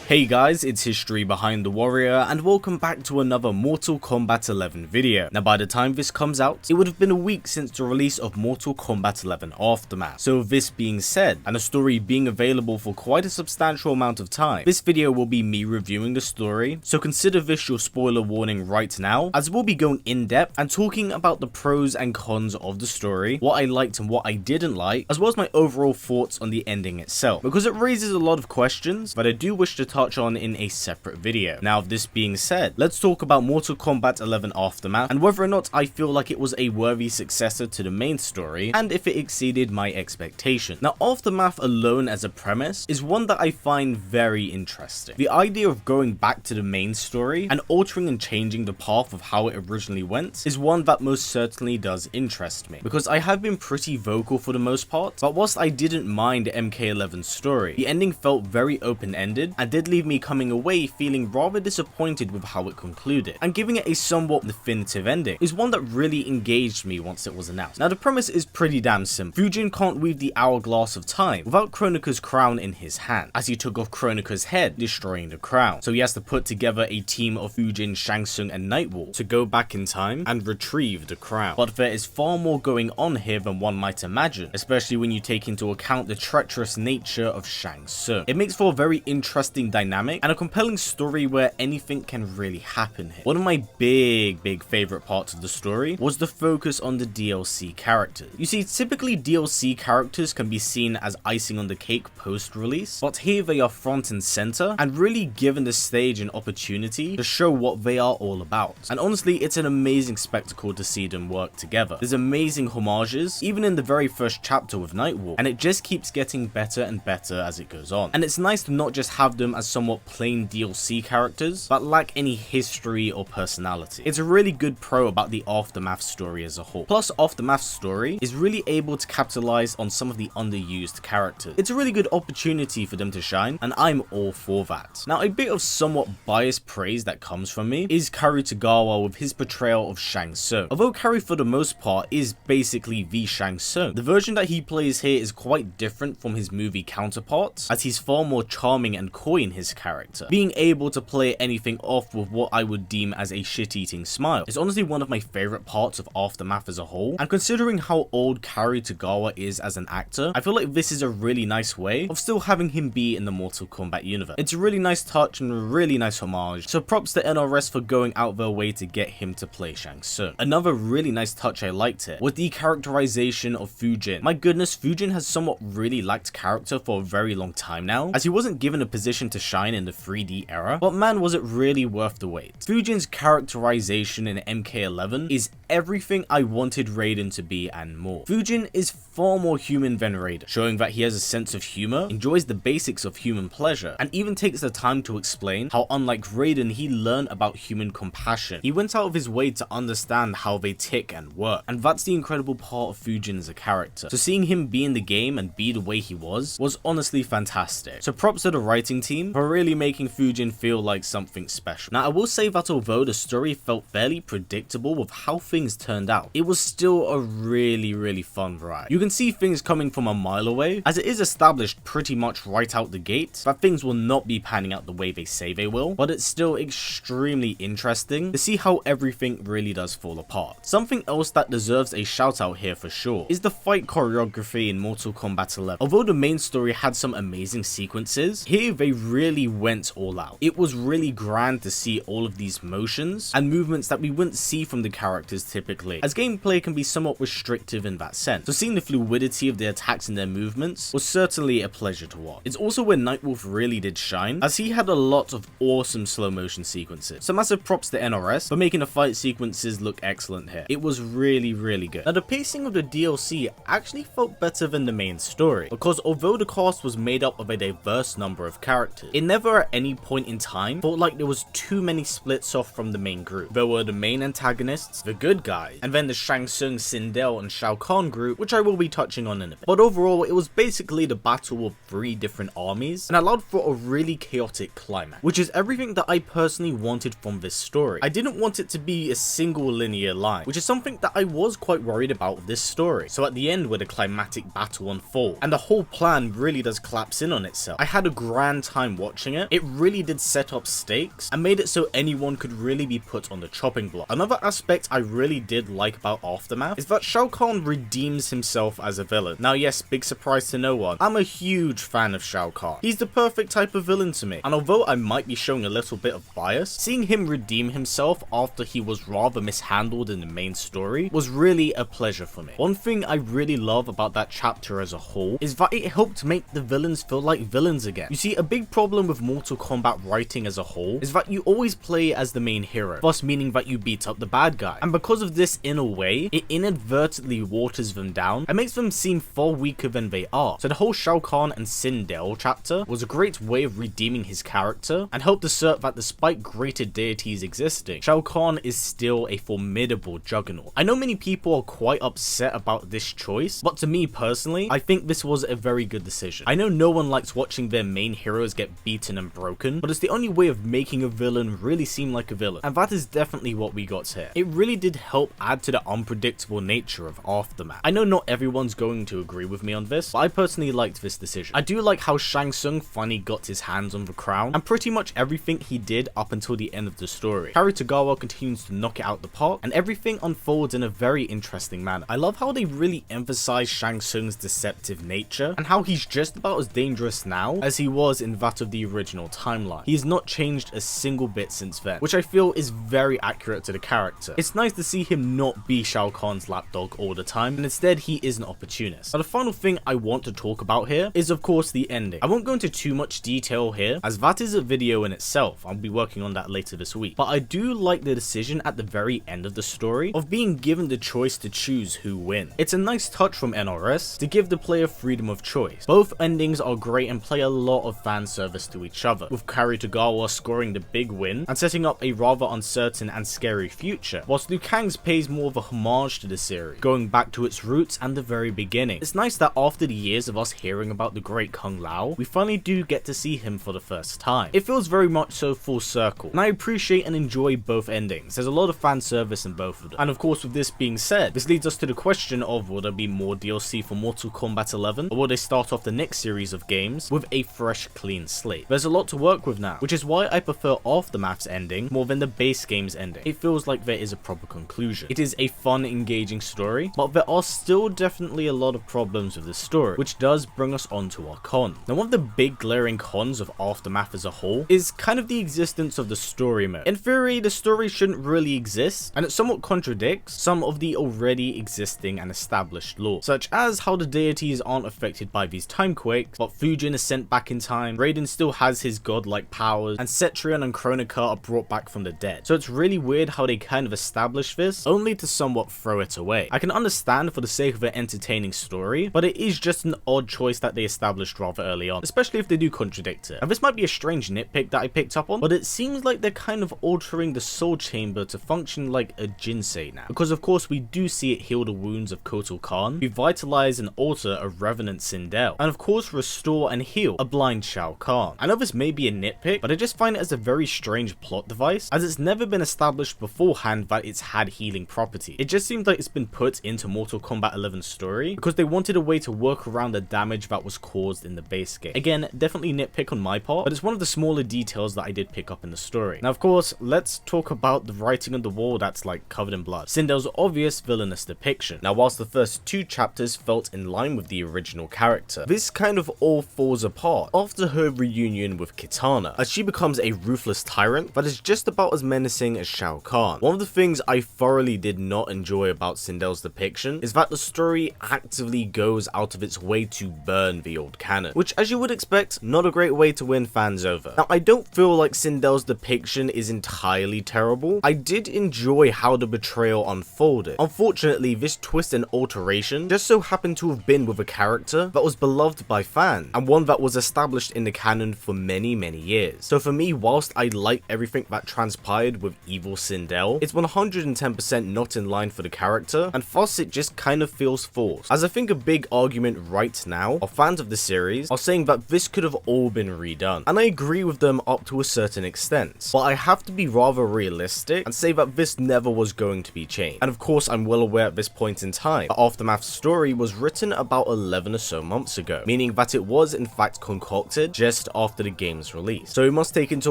Hey guys, it's History Behind the Warrior and welcome back to another Mortal Kombat 11 video. Now by the time this comes out, it would have been a week since the release of Mortal Kombat 11 Aftermath. So with this being said, and a story being available for quite a substantial amount of time, this video will be me reviewing the story, so consider this your spoiler warning right now, as we'll be going in depth and talking about the pros and cons of the story, what I liked and what I didn't like, as well as my overall thoughts on the ending itself, because it raises a lot of questions that I do wish to touch on in a separate video. Now this being said, let's talk about Mortal Kombat 11 Aftermath and whether or not I feel like it was a worthy successor to the main story and if it exceeded my expectation. Now Aftermath alone as a premise is one that I find very interesting. The idea of going back to the main story and altering and changing the path of how it originally went is one that most certainly does interest me, because I have been pretty vocal for the most part, but whilst I didn't mind MK11's story, the ending felt very open-ended and did leave me coming away feeling rather disappointed with how it concluded, and giving it a somewhat definitive ending is one that really engaged me once it was announced. Now the premise is pretty damn simple. Fujin can't weave the hourglass of time without Kronika's crown in his hand, as he took off Kronika's head, destroying the crown. So he has to put together a team of Fujin, Shang Tsung and Nightwolf to go back in time and retrieve the crown. But there is far more going on here than one might imagine, especially when you take into account the treacherous nature of Shang Tsung. It makes for a very interesting dynamic and a compelling story where anything can really happen here. One of my big favorite parts of the story was the focus on the DLC characters. You see, typically DLC characters can be seen as icing on the cake post-release, but here they are front and center and really given the stage an opportunity to show what they are all about. And honestly, it's an amazing spectacle to see them work together. There's amazing homages, even in the very first chapter with Nightwolf, and it just keeps getting better and better as it goes on. And it's nice to not just have them as somewhat plain DLC characters, but lack any history or personality. It's a really good pro about the Aftermath story as a whole. Plus, Aftermath's story is really able to capitalize on some of the underused characters. It's a really good opportunity for them to shine, and I'm all for that. Now, a bit of somewhat biased praise that comes from me is Kari Tagawa with his portrayal of Shang Tsung. Although Kari for the most part is basically the Shang Tsung, the version that he plays here is quite different from his movie counterparts, as he's far more charming and coy in his character, being able to play anything off with what I would deem as a shit-eating smile. It's honestly one of my favorite parts of Aftermath as a whole, and considering how old Kari Tagawa is as an actor, I feel like this is a really nice way of still having him be in the Mortal Kombat universe. It's a really nice touch and a really nice homage, so props to NRS for going out their way to get him to play Shang Tsung. Another really nice touch I liked here was the characterization of Fujin. My goodness, Fujin has somewhat really lacked character for a very long time now, as he wasn't given a position to shine in the 3D era, but man was it really worth the wait. Fujin's characterization in MK11 is everything I wanted Raiden to be and more. Fujin is far more human than Raiden, showing that he has a sense of humor, enjoys the basics of human pleasure, and even takes the time to explain how unlike Raiden he learned about human compassion. He went out of his way to understand how they tick and work, and that's the incredible part of Fujin as a character. So seeing him be in the game and be the way he was honestly fantastic. So props to the writing team for really making Fujin feel like something special. Now I will say that although the story felt fairly predictable with how things turned out, it was still a really fun ride. You can see things coming from a mile away, as it is established pretty much right out the gate that things will not be panning out the way they say they will, but it's still extremely interesting to see how everything really does fall apart. Something else that deserves a shout out here for sure is the fight choreography in Mortal Kombat 11. Although the main story had some amazing sequences, here they really went all out. It was really grand to see all of these motions and movements that we wouldn't see from the characters typically, as gameplay can be somewhat restrictive in that sense. So seeing the fluidity of the attacks and their movements was certainly a pleasure to watch. It's also where Nightwolf really did shine, as he had a lot of awesome slow motion sequences. So massive props to NRS for making the fight sequences look excellent here. It was really good. Now the pacing of the DLC actually felt better than the main story, because although the cast was made up of a diverse number of characters, it never at any point in time felt like there was too many splits off from the main group. There were the main antagonists, the good guys, and then the Shang Tsung, Sindel and Shao Kahn group, which I will be touching on in a bit. But overall, it was basically the battle of 3 different armies and allowed for a really chaotic climax, which is everything that I personally wanted from this story. I didn't want it to be a single linear line, which is something that I was quite worried about with this story. So at the end where the climatic battle unfolds and the whole plan really does collapse in on itself, I had a grand time watching it, it really did set up stakes and made it so anyone could really be put on the chopping block. Another aspect I really did like about Aftermath is that Shao Kahn redeems himself as a villain. Now yes, big surprise to no one, I'm a huge fan of Shao Kahn. He's the perfect type of villain to me, and although I might be showing a little bit of bias, seeing him redeem himself after he was rather mishandled in the main story was really a pleasure for me. One thing I really love about that chapter as a whole is that it helped make the villains feel like villains again. You see, a big problem with Mortal Kombat writing as a whole is that you always play as the main hero, thus meaning that you beat up the bad guy, and because of this, in a way, it inadvertently waters them down and makes them seem far weaker than they are. So the whole Shao Kahn and Sindel chapter was a great way of redeeming his character and helped assert that despite greater deities existing, Shao Kahn is still a formidable juggernaut. I know many people are quite upset about this choice, but to me personally, I think this was a very good decision. I know no one likes watching their main heroes get beaten and broken, but it's the only way of making a villain really seem like a villain, and that is definitely what we got here. It really did help add to the unpredictable nature of Aftermath. I know not everyone's going to agree with me on this, but I personally liked this decision. I do like how Shang Tsung finally got his hands on the crown, and pretty much everything he did up until the end of the story. Tagawa continues to knock it out the park, and everything unfolds in a very interesting manner. I love how they really emphasize Shang Tsung's deceptive nature, and how he's just about as dangerous now as he was in that of the original timeline. He has not changed a single bit since then, which I feel is very accurate to the character. It's nice to see him not be Shao Kahn's lapdog all the time, and instead he is an opportunist. Now the final thing I want to talk about here is of course the ending. I won't go into too much detail here, as that is a video in itself. I'll be working on that later this week, but I do like the decision at the very end of the story of being given the choice to choose who wins. It's a nice touch from NRS to give the player freedom of choice. Both endings are great and play a lot of fan service to each other, with Tagawa scoring the big win and setting up a rather uncertain and scary future, whilst Liu Kang's pays more of a homage to the series, going back to its roots and the very beginning. It's nice that after the years of us hearing about the great Kung Lao, we finally do get to see him for the first time. It feels very much so full circle, and I appreciate and enjoy both endings. There's a lot of fan service in both of them. And of course, with this being said, this leads us to the question of will there be more DLC for Mortal Kombat 11, or will they start off the next series of games with a fresh, clean slate? There's a lot to work with now, which is why I prefer Aftermath's ending more than the base game's ending. It feels like there is a proper conclusion. It is a fun, engaging story, but there are still definitely a lot of problems with this story, which does bring us on to our cons. Now, one of the big glaring cons of Aftermath as a whole is kind of the existence of the story mode. In theory, the story shouldn't really exist, and it somewhat contradicts some of the already existing and established lore, such as how the deities aren't affected by these time quakes, but Fujin is sent back in time, Raiden still has his godlike powers, and Cetrion and Kronika are brought back from the dead. So it's really weird how they kind of establish this, only to somewhat throw it away. I can understand for the sake of an entertaining story, but it is just an odd choice that they established rather early on, especially if they do contradict it. And this might be a strange nitpick that I picked up on, but it seems like they're kind of altering the soul chamber to function like a Jinsei now, because of course we do see it heal the wounds of Kotal Kahn, revitalize and alter a revenant Sindel, and of course restore and heal a blind Shao Kahn. I know this may be a nitpick, but I just find it as a very strange plot device, as it's never been established beforehand that it's had healing property. It just seems like it's been put into Mortal Kombat 11's story because they wanted a way to work around the damage that was caused in the base game. Again, definitely nitpick on my part, but it's one of the smaller details that I did pick up in the story. Now of course, let's talk about the writing on the wall that's like covered in blood. Sindel's obvious villainous depiction. Now whilst the first two chapters felt in line with the original character, this kind of all falls apart after her reunion with Kitana, as she becomes a ruthless tyrant that is just about as menacing as Shao Kahn. One of the things I thoroughly did not enjoy about Sindel's depiction is that the story actively goes out of its way to burn the old canon, which as you would expect, not a great way to win fans over. Now I don't feel like Sindel's depiction is entirely terrible. I did enjoy how the betrayal unfolded. Unfortunately, this twist and alteration just so happened to have been with a character that was beloved by fans, and one that was established in the canon for many years. So for me, whilst I like everything that transpired with evil Sindel, it's 110% not in line for the character, and thus it just kind of feels forced. As I think a big argument right now of fans of the series are saying that this could have all been redone, and I agree with them up to a certain extent, but I have to be rather realistic and say that this never was going to be changed. And of course I'm well aware at this point in time that Aftermath's story was written about 11 or so months ago, meaning that it was in fact concocted just established after the game's release. So we must take into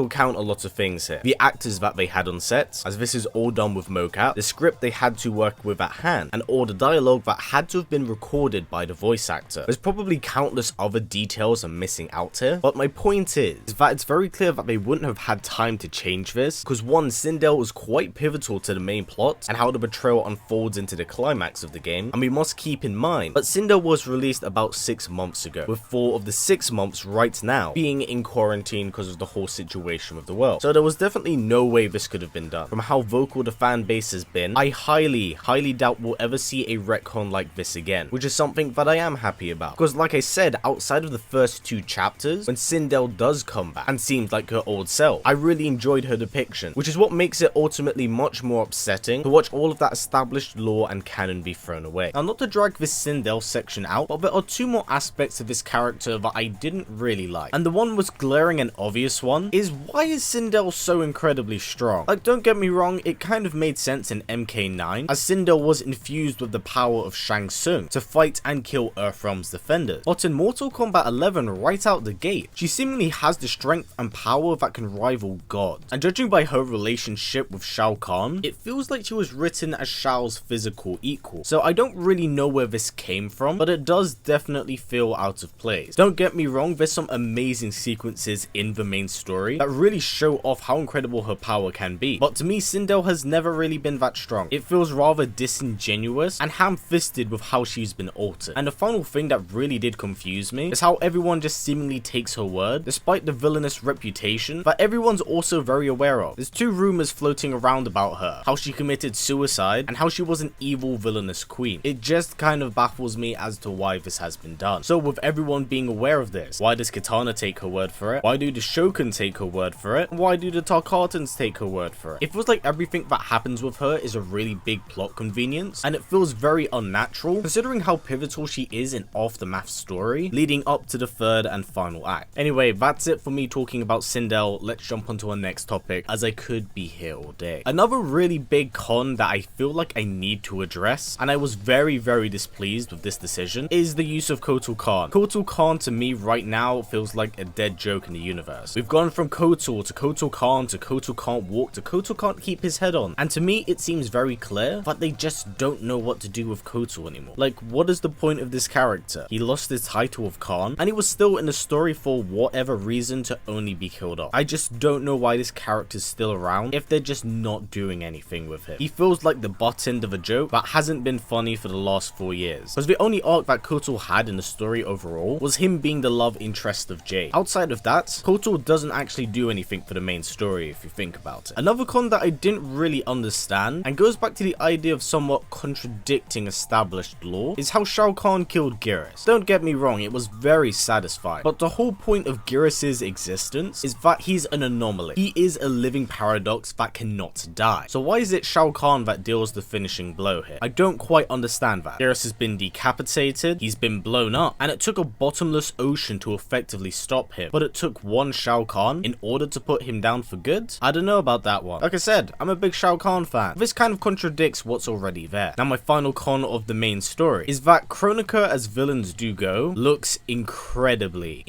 account a lot of things here. The actors that they had on set, as this is all done with mocap, the script they had to work with at hand, and all the dialogue that had to have been recorded by the voice actor. There's probably countless other details I'm missing out here, but my point is that it's very clear that they wouldn't have had time to change this, because one, Sindel was quite pivotal to the main plot and how the betrayal unfolds into the climax of the game, and we must keep in mind that Sindel was released about 6 months ago, with 4 of the 6 months right now being in quarantine because of the whole situation with the world. So there was definitely no way this could have been done. From how vocal the fan base has been, I highly doubt we'll ever see a retcon like this again, which is something that I am happy about, because like I said, outside of the first 2 chapters, when Sindel does come back and seems like her old self, I really enjoyed her depiction, which is what makes it ultimately much more upsetting to watch all of that established lore and canon be thrown away. Now, not to drag this Sindel section out, but there are 2 more aspects of this character that I didn't really like, and the one most glaring and obvious one is, why is Sindel so incredibly strong? Like, don't get me wrong, it kind of made sense in MK9, as Sindel was infused with the power of Shang Tsung to fight and kill Earthrealm's defenders, but in Mortal Kombat 11 right out the gate, she seemingly has the strength and power that can rival God, and judging by her relationship with Shao Kahn, it feels like she was written as Shao's physical equal, so I don't really know where this came from, but it does definitely feel out of place. Don't get me wrong, there's some amazing sequences in the main story that really show off how incredible her power can be, but to me, Sindel has never really been that strong. It feels rather disingenuous and ham-fisted with how she's been altered. And the final thing that really did confuse me is how everyone just seemingly takes her word, despite the villainous reputation that everyone's also very aware of. There's 2 rumors floating around about her, how she committed suicide and how she was an evil villainous queen. It just kind of baffles me as to why this has been done. So with everyone being aware of this, why does Kitana take her word for it? Why do the Shogun take her word for it? Why do the Tarkatans take her word for it? It feels like everything that happens with her is a really big plot convenience, and it feels very unnatural considering how pivotal she is in Aftermath's story leading up to the 3rd and final act. Anyway, that's it for me talking about Sindel. Let's jump onto our next topic, as I could be here all day. Another really big con that I feel like I need to address, and I was very displeased with this decision, is the use of Kotal Kahn. Kotal Kahn to me right now feels like a dead joke in the universe. We've gone from Kotal to Kotal Kahn to Kotal can't walk to Kotal can't keep his head on, and to me it seems very clear that they just don't know what to do with Kotal anymore. Like, what is the point of this character? He lost his title of Khan, and he was still in the story for whatever reason to only be killed off. I just don't know why this character's still around if they're just not doing anything with him. He feels like the butt end of a joke that hasn't been funny for the last 4 years, because the only arc that Kotal had in the story overall was him being the love interest of Jade. Outside of that, Kotal doesn't actually do anything for the main story if you think about it. Another con that I didn't really understand, and goes back to the idea of somewhat contradicting established lore, is how Shao Kahn killed Geras. Don't get me wrong, it was very satisfying, but the whole point of Geras' existence is that he's an anomaly. He is a living paradox that cannot die. So why is it Shao Kahn that deals the finishing blow here? I don't quite understand that. Geras has been decapitated, he's been blown up, and it took a bottomless ocean to effectively stop him, but it took one Shao Kahn in order to put him down for good? I don't know about that one. Like I said, I'm a big Shao Kahn fan. This kind of contradicts what's already there. Now, my final con of the main story is that Kronika, as villains do go, looks incredibly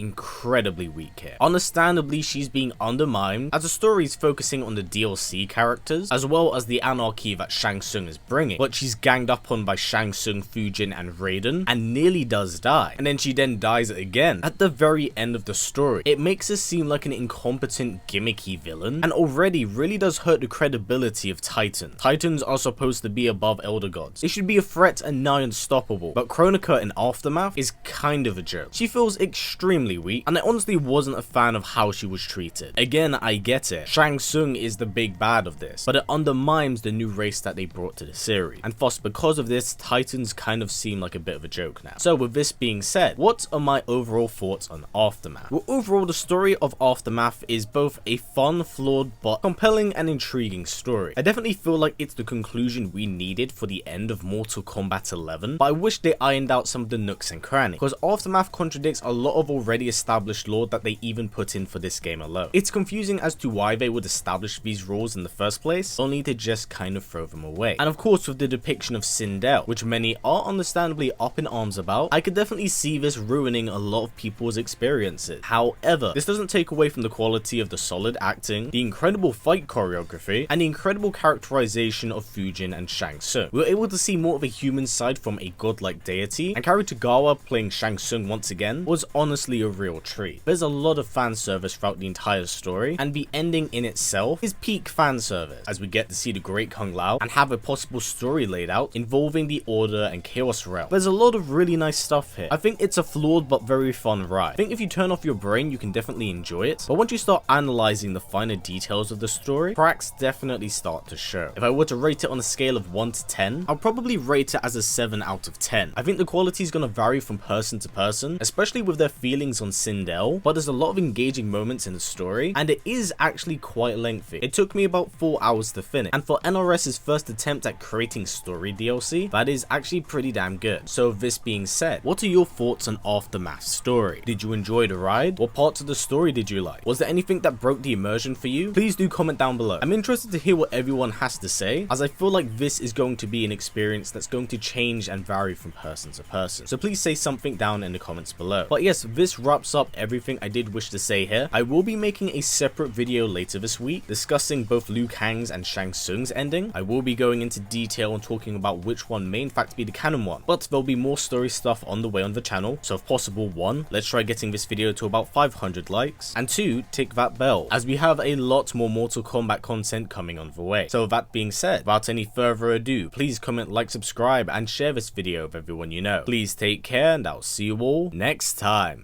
weak here. Understandably, she's being undermined as the story is focusing on the DLC characters as well as the anarchy that Shang Tsung is bringing, but she's ganged up on by Shang Tsung, Fujin and Raiden and nearly does die, and then she dies again at the very end of the story. It makes her seem like an incompetent gimmicky villain, and already really does hurt the credibility of Titan. Titans are supposed to be above Elder Gods. They should be a threat and nigh unstoppable, but Kronika in Aftermath is kind of a joke. She feels extremely weak, and I honestly wasn't a fan of how she was treated. Again, I get it. Shang Tsung is the big bad of this, but it undermines the new race that they brought to the series, and thus because of this, Titans kind of seem like a bit of a joke now. So with this being said, what are my overall thoughts on Aftermath? Well, overall, the story of Aftermath is both a fun, flawed, but compelling and intriguing story. I definitely feel like it's the conclusion we needed for the end of Mortal Kombat 11, but I wish they ironed out some of the nooks and crannies, because Aftermath contradicts a lot of already established lore that they even put in for this game alone. It's confusing as to why they would establish these rules in the first place, only to just kind of throw them away. And of course, with the depiction of Sindel, which many are understandably up in arms about, I could definitely see this ruining a lot of people's experiences. performances. However, this doesn't take away from the quality of the solid acting, the incredible fight choreography, and the incredible characterization of Fujin and Shang Tsung. We were able to see more of a human side from a godlike deity, and Tagawa playing Shang Tsung once again was honestly a real treat. There's a lot of fan service throughout the entire story, and the ending in itself is peak fan service, as we get to see the great Kung Lao and have a possible story laid out involving the Order and Chaos Realm. There's a lot of really nice stuff here. I think it's a flawed but very fun ride. I think if you turn off your brain, you can definitely enjoy it, but once you start analyzing the finer details of the story, cracks definitely start to show. If I were to rate it on a scale of 1 to 10, I'll probably rate it as a 7 out of 10. I think the quality is going to vary from person to person, especially with their feelings on Sindel, but there's a lot of engaging moments in the story, and it is actually quite lengthy. It took me about 4 hours to finish, and for NRS's first attempt at creating story DLC, that is actually pretty damn good. So this being said, what are your thoughts on Aftermath's story? Did you enjoy the ride? What parts of the story did you like? Was there anything that broke the immersion for you? Please do comment down below. I'm interested to hear what everyone has to say, as I feel like this is going to be an experience that's going to change and vary from person to person. So please say something down in the comments below. But yes, this wraps up everything I did wish to say here. I will be making a separate video later this week discussing both Liu Kang's and Shang Tsung's ending. I will be going into detail and talking about which one may in fact be the canon one, but there'll be more story stuff on the way on the channel. So if possible, 1, let's try getting this video to about 500 likes, and 2, tick that bell, as we have a lot more Mortal Kombat content coming on the way. So with that being said, without any further ado, please comment, like, subscribe, and share this video with everyone you know. Please take care, and I'll see you all next time.